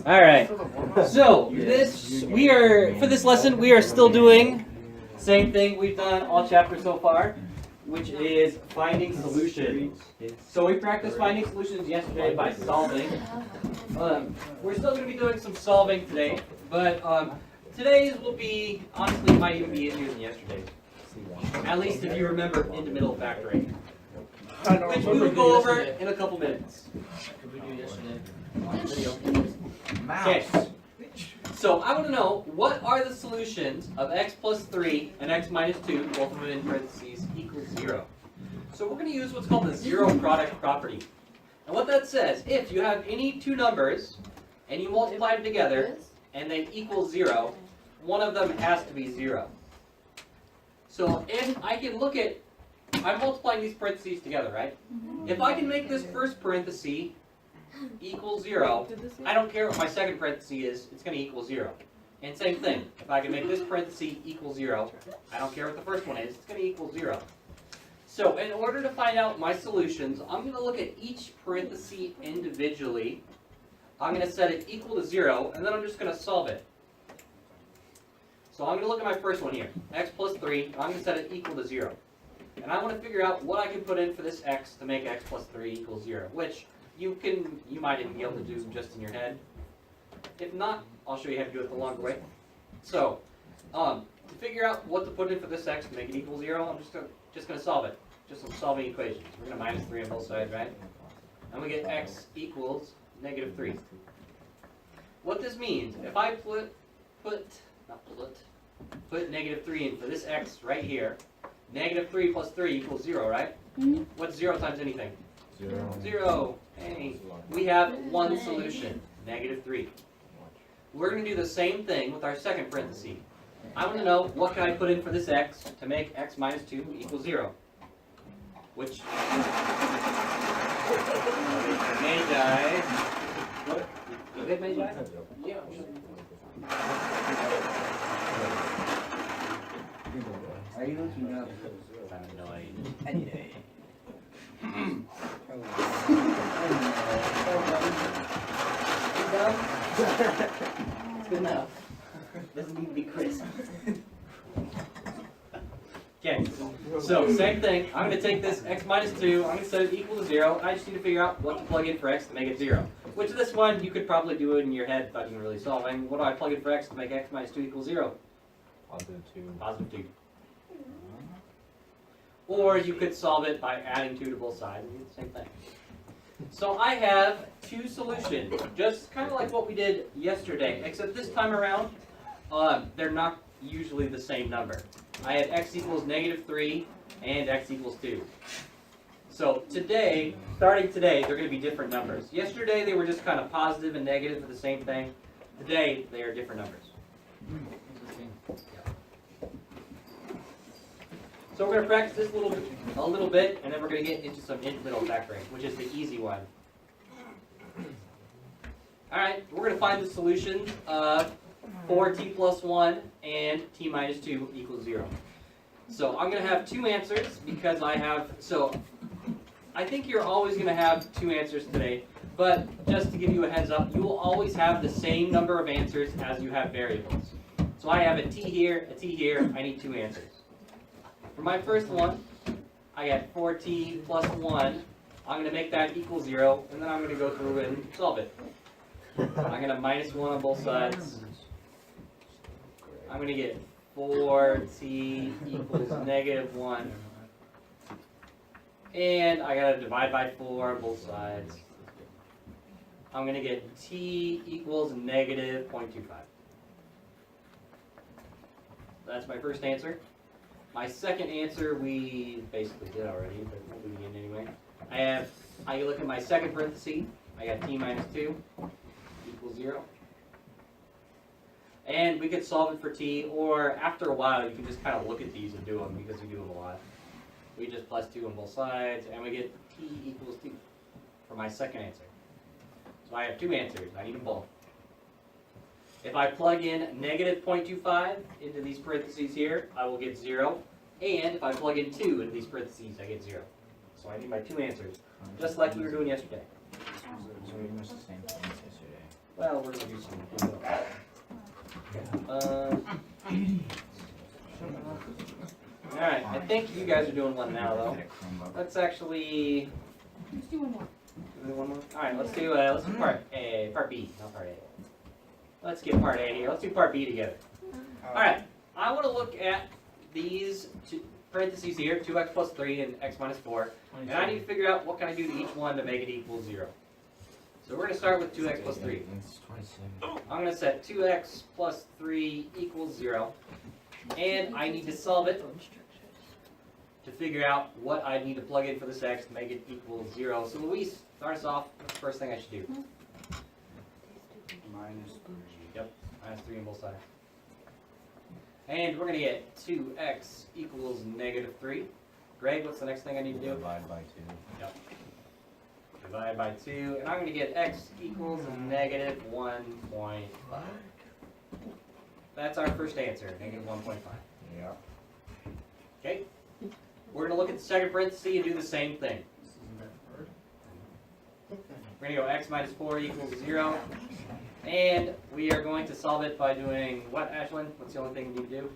All right. So for this lesson we are still doing the same thing we've done all chapters so far, which is finding solutions. So we practiced finding solutions yesterday by solving. We're still going to be doing some solving today, but today's will be, honestly, might even be easier than yesterday's. At least if you remember intermiddle factoring, which we will go over in a couple minutes. Okay. So I want to know, what are the solutions of x plus 3 and x minus 2, both of them in parentheses, equals 0? So we're going to use what's called the zero product property. And what that says, if you have any two numbers and you multiply them together and they equal 0, one of them has to be 0. So if I can look at, I'm multiplying these parentheses together, right? If I can make this first parenthesis equal 0, I don't care what my second parenthesis is, it's going to equal 0. And same thing, if I can make this parenthesis equal 0, I don't care what the first one is, it's going to equal 0. So in order to find out my solutions, I'm going to look at each parenthesis individually. I'm going to set it equal to 0, and then I'm just going to solve it. So I'm going to look at my first one here, x plus 3, I'm going to set it equal to 0. And I want to figure out what I can put in for this x to make x plus 3 equal 0, which you might even be able to do just in your head. If not, I'll show you how to do it the longer way. So, to figure out what to put in for this x to make it equal 0, I'm just going to solve it. Just some solving equations. We're going to minus 3 on both sides, right? And we get x equals negative 3. What this means, if I put negative 3 in for this x right here, negative 3 plus 3 equals 0, right? What's 0 times anything? 0. Hey, we have one solution, negative 3. We're going to do the same thing with our second parenthesis. I want to know, what can I put in for this x to make x minus 2 equal 0? Which, Magi. What? Is it Magi? Yeah. Are you looking up? Anyway. It's good enough. Doesn't need to be crisp. Okay, so same thing. I'm going to take this x minus 2, I'm going to set it equal to 0, and I just need to figure out what to plug in for x to make it 0. Which this one, you could probably do it in your head without even really solving. What do I plug in for x to make x minus 2 equal 0? Positive 2. Positive 2. Or you could solve it by adding 2 to both sides and do the same thing. So I have two solutions, just kind of like what we did yesterday, except this time around, they're not usually the same number. I had x equals negative 3 and x equals 2. So today, starting today, they're going to be different numbers. Yesterday they were just kind of positive and negative for the same thing. Today they are different numbers. So we're going to practice this a little bit, and then we're going to get into some intermiddle factoring, which is the easy one. All right, we're going to find the solution of 4t plus 1 and t minus 2 equals 0. So I'm going to have two answers because I think you're always going to have two answers today, but just to give you a heads up, you will always have the same number of answers as you have variables. So I have a t here, I need two answers. For my first one, I got 4t plus 1. I'm going to make that equal 0, and then I'm going to go through and solve it. I'm going to minus 1 on both sides. I'm going to get 4t equals negative 1. And I got to divide by 4 on both sides. I'm going to get t equals negative 0.25. That's my first answer. My second answer we basically did already, but we'll do it again anyway. I look at my second parenthesis. I got t minus 2 equals 0. And we could solve it for t, or after a while you can just kind of look at these and do them because we do them a lot. We just plus 2 on both sides, and we get t equals 2 for my second answer. So I have two answers. I need them both. If I plug in negative 0.25 into these parentheses here, I will get 0. And if I plug in 2 into these parentheses, I get 0. So I need my two answers, just like we were doing yesterday. So we missed the same thing as yesterday. Well, we're going to do some. Alright, I think you guys are doing one now, though. Let's actually. Let's do one more. Do one more? Alright, let's do part A, part B, not part A. Let's get part A here. Let's do part B together. Alright, I want to look at these two parentheses here, 2x plus 3 and x minus 4. And I need to figure out what can I do to each one to make it equal 0. So we're going to start with 2x plus 3. I'm going to set 2x plus 3 equals 0. And I need to solve it to figure out what I need to plug in for this x to make it equal 0. So Luis, start us off. What's the first thing I should do? Minus 3. Yep, minus 3 on both sides. And we're going to get 2x equals negative 3. Greg, what's the next thing I need to do? Divide by 2. Yep. Divide by 2. And I'm going to get x equals negative 1.5. That's our first answer, negative 1.5. Yeah. Okay? We're going to look at the second parenthesis and do the same thing. We're going to go x minus 4 equals 0. And we are going to solve it by doing what, Ashlyn? What's the only thing you need to do?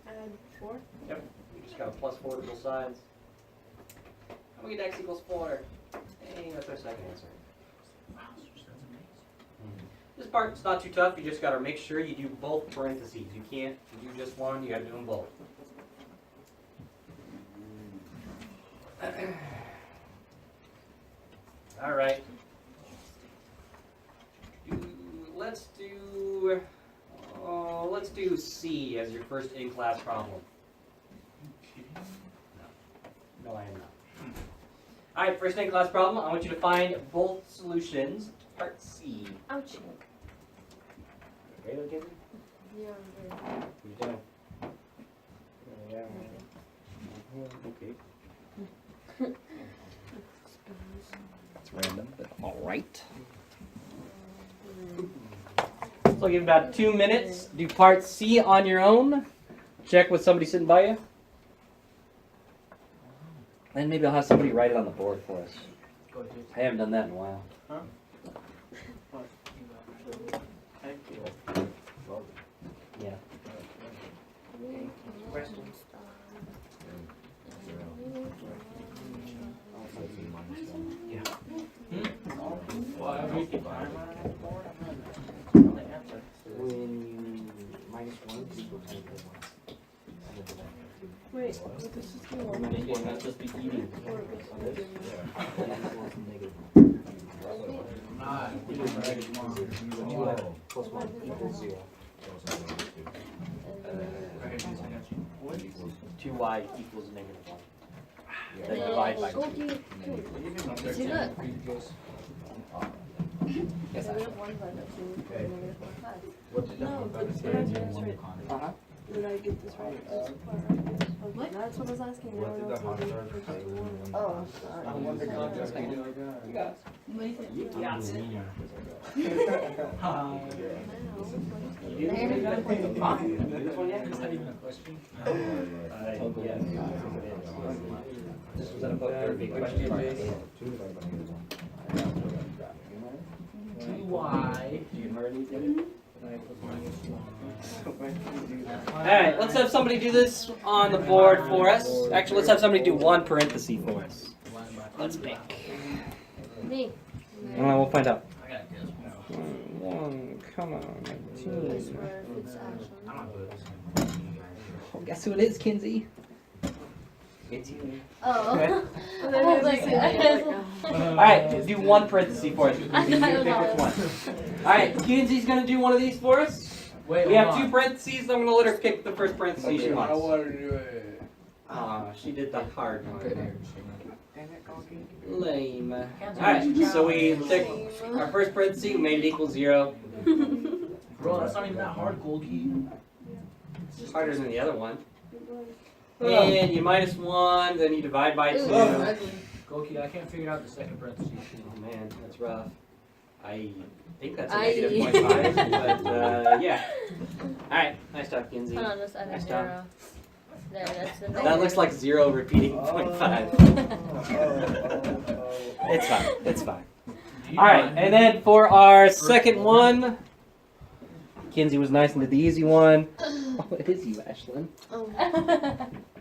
Add 4. Yep. We just got a plus 4 to both sides. And we get x equals 4. Hey, that's our second answer. This part's not too tough. You just got to make sure you do both parentheses. You can't do just one. You got to do them both. All right. Let's do C as your first in-class problem. No, I am not. All right, first in-class problem. I want you to find both solutions. Part C. Ouch. Okay, okay. Yeah, What you doing? Okay. It's random, but all right. So I'll give you about 2 minutes. Do part C on your own. Check with somebody sitting by you. And maybe I'll have somebody write it on the board for us. I haven't done that in a while. Yeah. Questions? When you minus 1 equals negative 1. Wait, what does this do? Yeah, that's just be eating. Plus 1 equals 0. 2y equals negative 1. Then divide by 2. See, look. Yes, Negative 1 minus 2 equals negative 1.5. What did No, but did I get this right? Uh-huh. Did I get this right? This part, right? Okay, that's what I was asking. What did the hot dog Oh, sorry. You got it. You got it. This one yet? Is that even a question? Yes. This was an above third big question. 2y. Alright, let's have somebody do this on the board for us. Actually, let's have somebody do one parenthesis for us. Let's pick. Me. We'll find out. I got this. One, come on. I swear if it's Ashlyn. I'm not good at this. Oh, guess who it is, Kinsey? It's you. Oh. Okay. I was like, Alright, do one parenthesis for us. You I pick don't know. which one. Alright, Kinsey's gonna do one of these for us. Wait, We have hold 2 on. parentheses. I'm gonna let her pick the first parenthesis she I wants. want to do it. She did the hard one. Okay. Lame. Alright, so we took our first parenthesis, we made it equal 0. Bro, that's not even that hard, Golgi. It's harder than the other one. And you minus 1, then you divide by 2. Oh Golgi, I can't figure out the second parenthesis. man, that's rough. I think that's a Aye. negative 0.5, but yeah. Alright, nice job, Kinsey. Hold on, just add a Nice 0. There, that's the That looks like 0 repeating 0.5. It's fine. It's fine. All right, and then for our second one, Kinsey was nice and did the easy one. Oh, it is you, Ashlyn. Oh.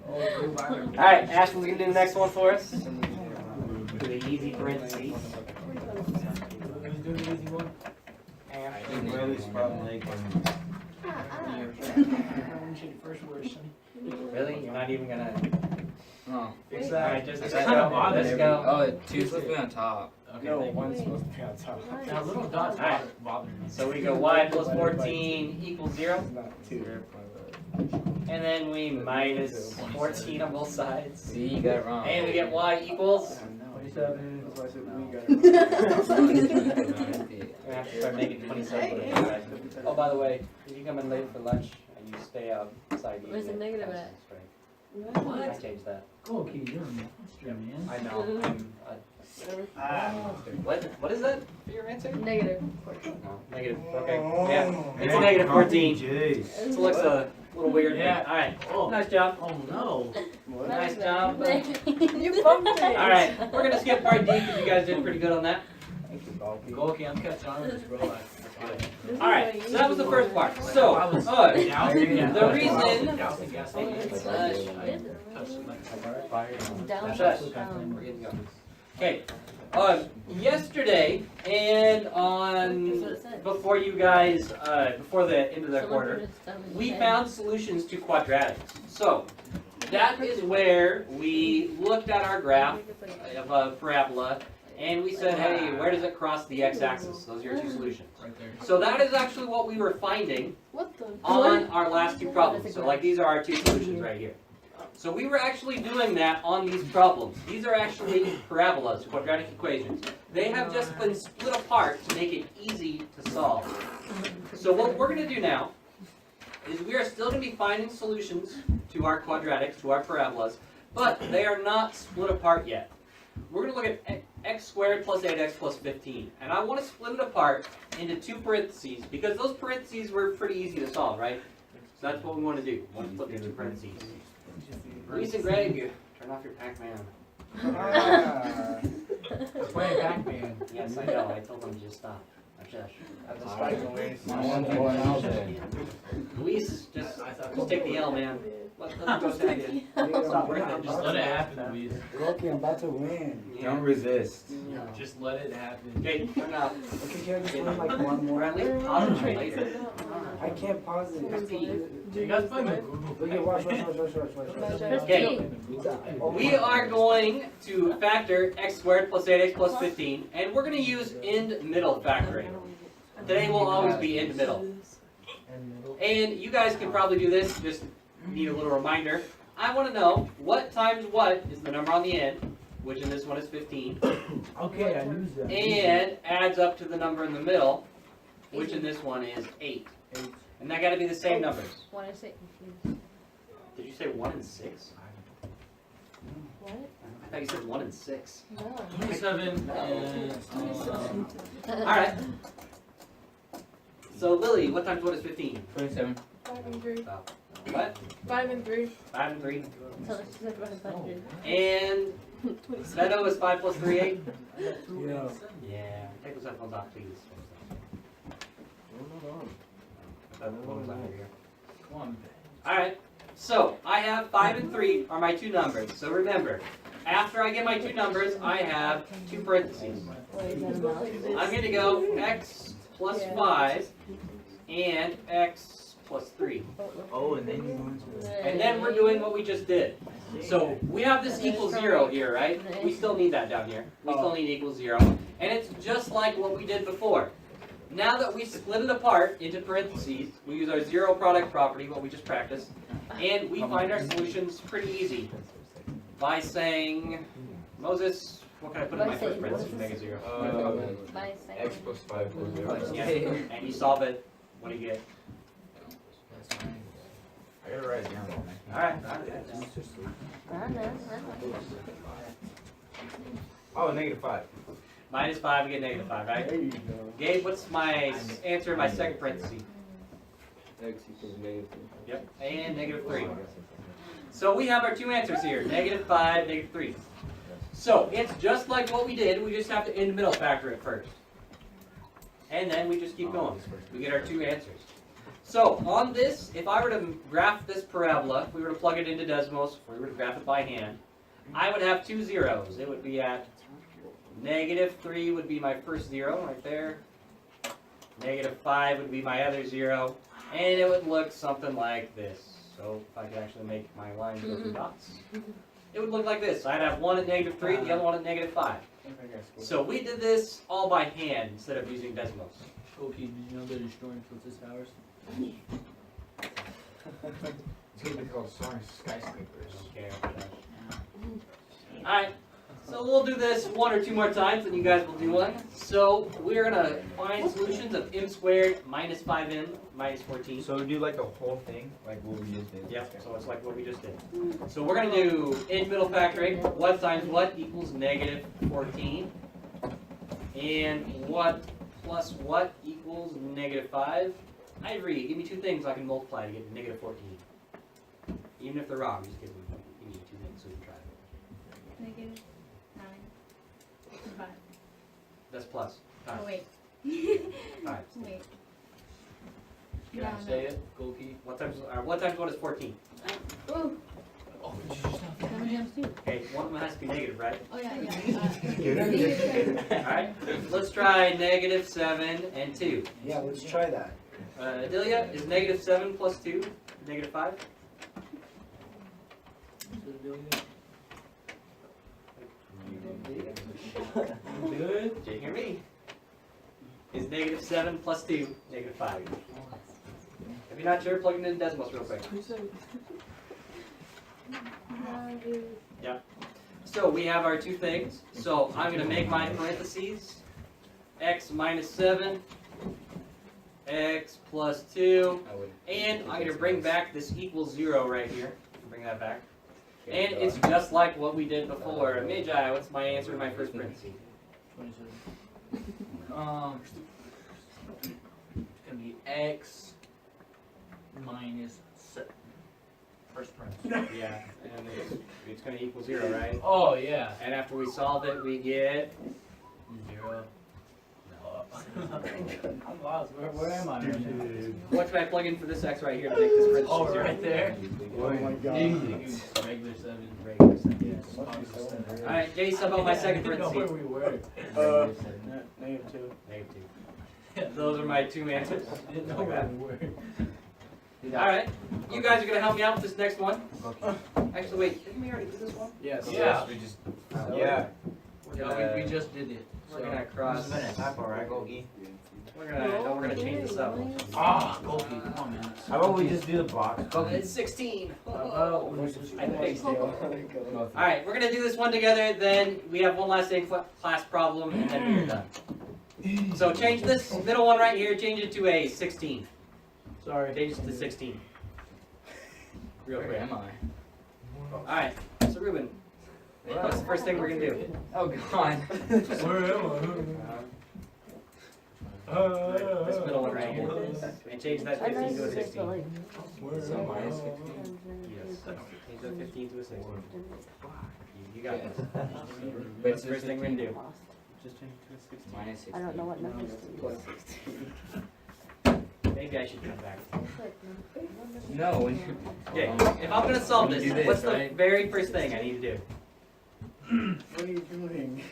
All right, Ashlyn's gonna do the next one for us. Do the easy parentheses. Really? You're not even gonna. Oh. All right, just It's let's kind of go. odd. Let's go. Oh, two's supposed to be on top. Okay, No, thank you. one's supposed to be on top. Now, little dots bother me. So we go y plus 14 equals 0. It's not two. And then we minus 14 on both sides. See, you got it wrong. And we get y equals. 27. That's why I said we got it wrong. We have to start making 27. Oh, by the way, if you come in late for lunch and you stay outside eating. Where's the it, negative that's at? right. I changed that. Okay, you're a monster, man. I know. What is that for your answer? Negative. No, negative. Okay. Yeah. It's negative 14. Jeez. This looks a little weird. Yeah. All right. Oh. Nice job. Oh no. Nice job. You bumped it. All right. We're gonna skip part D because you guys did pretty good on that. Go, okay, I'm catching on with this, bro. That's good. All right. So that was the first part. So, I was dousing gas. the reason. Dousing gas. Down. Shush. We're getting going. Okay. Yesterday and on before you guys before the end of the quarter, we found solutions to quadratics. So that is where we looked at our graph of a parabola and we said, hey, where does it cross the x-axis? Those are your two solutions. Right there. So that is actually what we were finding What the? on our last two problems. So like these are our two solutions right here. So we were actually doing that on these problems. These are actually parabolas, quadratic equations. They have just been split apart to make it easy to solve. So what we're going to do now is we are still going to be finding solutions to our quadratics, to our parabolas, but they are not split apart yet. We're going to look at x squared plus 8x plus 15. And I want to split it apart into two parentheses because those parentheses were pretty easy to solve, right? So that's what we want to do. We want to flip into parentheses. Reese and Greg, turn off your Pac-Man. Playing Pac-Man. Yes, I know. I told them to just stop. Shush. Luis, just take the L, man. Let's go down here. Stop worth it. Just let it happen, Luis. Okay, I'm about to win. Don't resist. Just let it happen. Okay, turn it off. Okay, can I just win like one Or more? at least pause it later. I can't pause it. You guys play my Google Look at watch. Okay, we are going to factor x squared plus 8x plus 15, and we're going to use end-middle factoring. Today will always be end-middle. And you guys can probably do this, just need a little reminder. I want to know what times what is the number on the end, which in this one is 15, Okay, I knew that. and adds up to the number in the middle, which in this one is 8. And that got to be the same numbers. What I say? Did you say 1 and 6? What? I thought you said 1 and 6. No. 27 and... Alright. So Lily, what times what is 15? 27. 5 and 3. What? 5 and 3. 5 and 3. So let's just about 100. And Beto is 5 plus 3, 8? Yeah. Yeah. Take those headphones off, please. Come on. Alright. So I have 5 and 3 are my two numbers. So remember, after I get my two numbers, I have two parentheses. I'm going to go x plus 5 and x plus 3. Oh, and then you want to... And then we're doing what we just did. So we have this equals 0 here, right? We still need that down here. We still need equals 0. And it's just like what we did before. Now that we split it apart into parentheses, we use our zero product property, what we just practiced, and we find our solutions pretty easy by saying, Moses, what can I put in my first parentheses to make it 0? X plus 5 plus 0. Yeah. And you solve it, what do you get? I gotta write it down. Alright. Oh, negative 5. Minus 5, we get negative 5, right? There you go. Gabe, what's my answer in my second parenthesis? X equals negative 3. Yep, and negative 3. So we have our two answers here, negative 5, negative 3. So it's just like what we did, we just have to in the middle factor it first. And then we just keep going. We get our two answers. So on this, if I were to graph this parabola, if we were to plug it into Desmos, if we were to graph it by hand, I would have two zeros. It would be at -3 would be my first zero right there. -5 would be my other zero. And it would look something like this. So if I could actually make my lines go through dots. It would look like this. I'd have one at -3, the other one at -5. So we did this all by hand instead of using Desmos. Okay, did you know they're destroying Tilted Towers? It's gonna be called Soaring Skyscrapers. Okay. Alright, so we'll do this one or two more times and you guys will do one. So we're gonna find solutions of m squared minus 5m minus 14. So we do like the whole thing, like what we just did. Yep, so it's like what we just did. So we're gonna do in middle factoring, what times what equals -14. And what plus what equals -5. Ivory, give me two things I can multiply to get -14. Even if they're wrong, just give me two things so we can try it. -9. 5. That's plus. Oh, Five. wait. 5. Wait. Can No, I say it? Goki? What times what is 14? Ooh, Oh, did you just 7 times 2. Okay, one of them has to be negative, right? Oh, yeah. Alright, let's try -7 and 2. Yeah, let's try that. Adelia, is -7 plus 2 -5? Good. Did you hear me? Is -7 plus 2 -5? If you're not sure, plug it in Desmos real quick. So we have our two things. So I'm going to make my parentheses. X minus 7. X plus 2. And I'm going to bring back this equals 0 right here. Bring that back. And it's just like what we did before. Magi, what's my answer to my first parenthesis? 27. It's gonna be X minus 7. First parenthesis. Yeah, and it's going to equal 0, right? Oh, yeah. And after we solve it, we get 0. I'm lost. Where am I right now? what can I plug in for this X right here to make this parenthesis Oh, 0? right there. Oh my god. Regular 7. Regular 7. Yes. Positive 7. Alright, Jace, how about my second I didn't know parenthesis? where we were. -2. Negative 2. Those are my two answers. I didn't know where we were. Alright, you guys are going to help me out with this next one. Actually, wait, didn't we already do this one? Yes. Yeah. We just. Yeah. Yeah, we just did it. We're going to cross. Alright, Goki. We're going to change this up. Ah, Goki, come on, man. How about we just do the box? It's 16. Oh, I fixed it. Alright, we're going to do this one together, then we have one last class problem, and then we're done. So change this middle one right here, change it to a 16. Sorry. Change it to 16. Real Where quick. am I? Alright, so Ruben, what's the first thing we're going to do? Oh god. Where am This middle one right here. And change that 15 to a 16. I? Where So am minus I? 15. Yes. Change that 15 to a 16. You got this. Wait, What's the first thing we're going to do? Just change it to a 16. Minus 16. I don't know what numbers to use. Plus 16. Maybe I should come back. No. when Okay, if I'm going to solve You this, do this, what's the right? very first thing I need to do? What are you doing?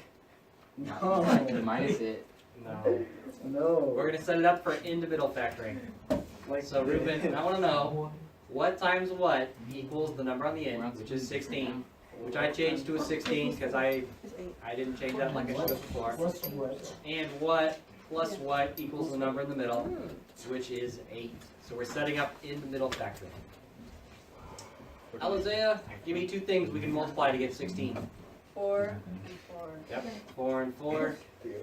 you minus it. No. No. We're going to set it up for in the middle factoring. Like So Ruben, I want to know what times what equals the number on the end, which is 16, which I changed to a 16 because I didn't change that like I should have before. What's what? And what plus what equals the number in the middle, which is 8. So we're setting up in the middle factoring. Alizea, give me two things we can multiply to get 16. 4 and 4. Yep, 4 and 4.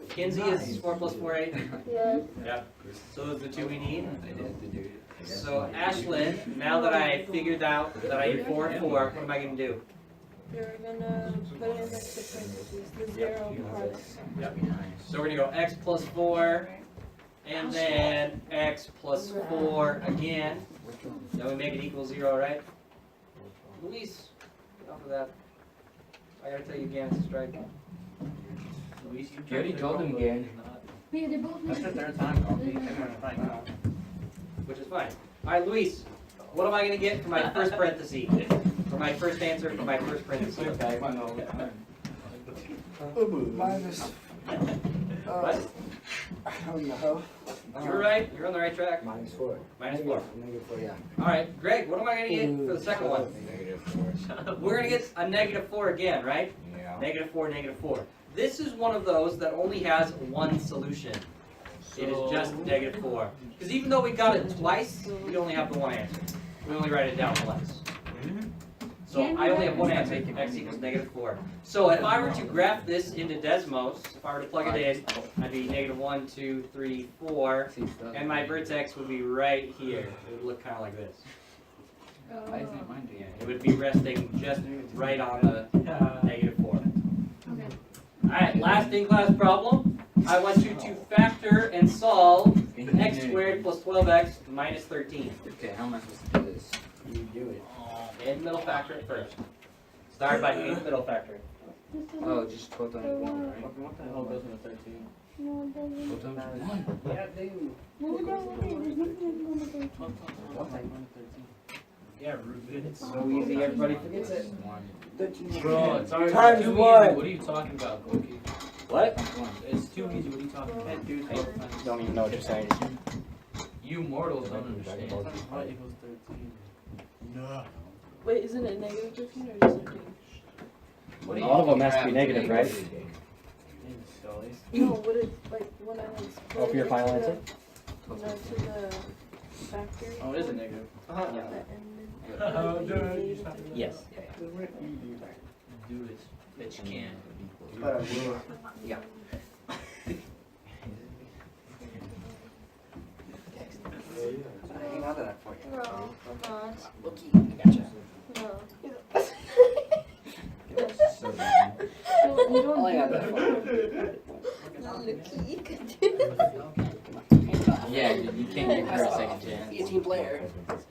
Kinsey, is 4 plus 4 8? Yes. Yep. So those are the two we need. I didn't have to do it. So Ashlyn, now that I figured out that I need 4 and 4, what am I going to do? You're gonna put in next to parentheses, the 0 part. Yep. So we're going to go x plus 4, and then x plus 4 again. Then we make it equal 0, right? Luis, get off of that. I gotta tell you again, it's a strike. Luis, You already told him again. Yeah, they both That's the third time, Coffee. Fine. Which is fine. Alright, Luis, what am I gonna get for my first parenthesis? For my first answer for my first parenthesis, okay? Minus. What? I don't know. You're right, you're on the right track. Minus 4. Minus 4. Negative 4, yeah. Alright, Greg, what am I gonna get for the second one? We're gonna get a -4 again, right? Yeah. -4, -4. This is one of those that only has one solution. It is just -4. Because even though we got it twice, we only have the one answer. We only write it down once. So I only have one answer, x equals -4. So if I were to graph this into Desmos, if I were to plug it in, I'd be -1, 2, 3, 4, and my vertex would be right here. It would look kind of like this. Why isn't it mine doing It would be resting just right on the -4. Okay. Alright, last in-class problem. I want you to factor and solve x squared plus 12x minus 13. Okay, how am I supposed to do this? You do it. And middle factor it first. Start by doing middle factor. Oh, just 12 times 1, right? What the hell goes into 13? No, it doesn't. 12 times 1. Yeah, dude. No, it doesn't. There's nothing on the 13. 12 times 1 is 13. Yeah, Ruben. It's So easy, everybody forgets it. 1. Bro, it's already Times too what? easy. What are you talking about, Goki? What? Times 1. It's too easy. What are you talking about? Dude, Don't even know what you're saying. you mortals don't understand. What equals 13? No. Wait, isn't it -13 or just 13? What do you All of them has to be negative, right? No, what is, like, when I was. Oh, for your final answer? No, to the factor. Oh, it is a negative. Yes. Do it. Bet you can. But I will. Yeah. Hang on to that for you. No, I'm not. Gotcha. No. So You don't Oh, yeah. do that. yeah, you can't give her a second chance. Be a team player.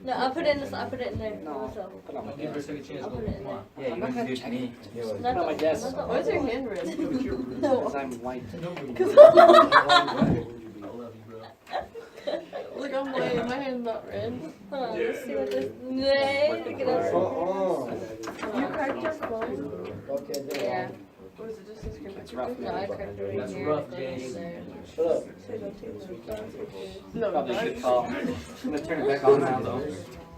No, I'll put it in this. I'll put it in there. No. Myself. Don't give her a second chance. I'll Go. put it in Come on. Yeah, you have to do it to me. Not on my the- desk. not the- Why's your hand red? Because I'm white. I love you, bro. Look, I'm white. My hand's not red. Hold on, let's see what this. Nay, look at us. You cracked your phone? Okay, there. Yeah. Or is it just a screen? It's rough. No, I cracked it right That's here. rough, and then James. there. Shut up. No, Probably a not- good call. I'm gonna turn it back on now though.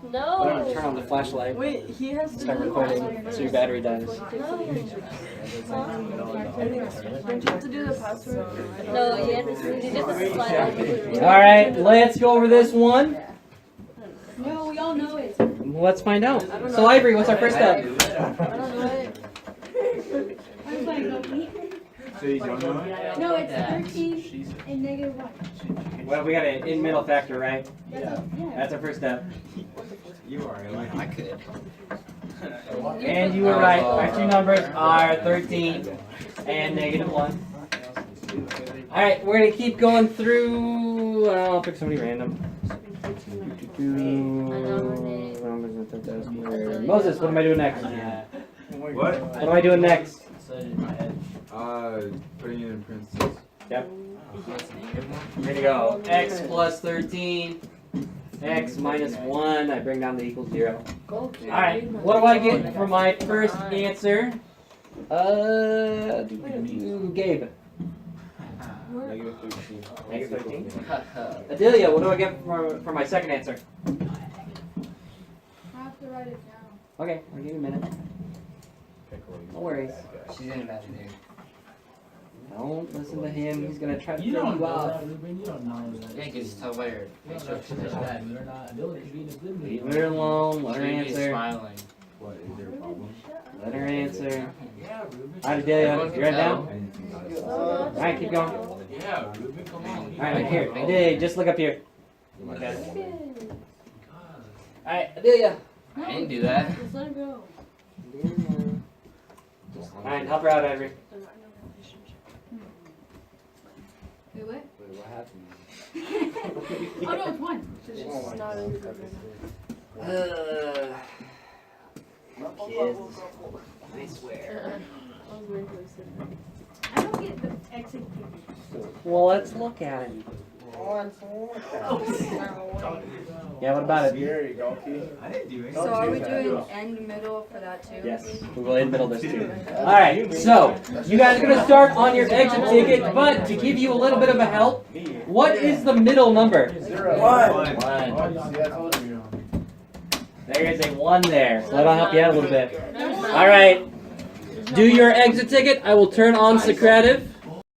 I'm gonna turn No. on the flashlight. Wait, he has to Start do the recording password so your first. battery dies. No. Don't you have to do the password? No, you have to slide out. Alright, let's go over this one. No, we all know it. Let's find out. I don't know. So Ivory, what's our first step? I don't know it. I was like, okay. So you don't know it? No, it's 13 and -1. Well, we got an in middle factor, right? Yeah. That's our first step. You are. I could. And you were right. Our two numbers are 13 and -1. Alright, we're gonna keep going through. I'll pick somebody random. Moses, what am I doing next? What? What am I doing next? Said it in my head. Putting it in parentheses. Yep. Here we go. X plus 13. X minus 1. I bring down the equals 0. Alright, what do I get for my first answer? Gabe. Negative 13. Negative 13. Adelia, what do I get for my second answer? I have to write it down. Okay, I'll give you a minute. No worries. She's an imaginary. Don't listen to him. He's gonna try to You throw don't you know off. that, Ruben. You don't know that. Yeah, because tell by her. You don't know if she's that good or not. Ability could be in a good mood. Leave her alone. Let her She is answer. smiling. What? Is there a problem? Let her answer. Yeah, Ruben. Alright, Adelia, Everyone you can ready tell. now? Alright, keep going. Yeah, Ruben, come on. Alright, here. Adelia, just look up here. Okay. Good. Alright, Adelia. I didn't do that. Just let it go. Alright, help her out, Ivory. Wait, what? Wait, what happened? Oh no, it's 1. She's just not in the good right Kids. I swear. now. I don't get the exit ticket. Well, let's look at it. Yeah, what about it? Gary, Galkey. I didn't do anything. So are we doing end middle for that too? Yes, we will in middle this too. Alright, so you guys are going to start on your exit ticket, but to give you a little bit of a help, what is the middle number? 1. One. See, I told you. There is a 1 there, so that'll help you out a little bit. Alright, do your exit ticket. I will turn on Socrative.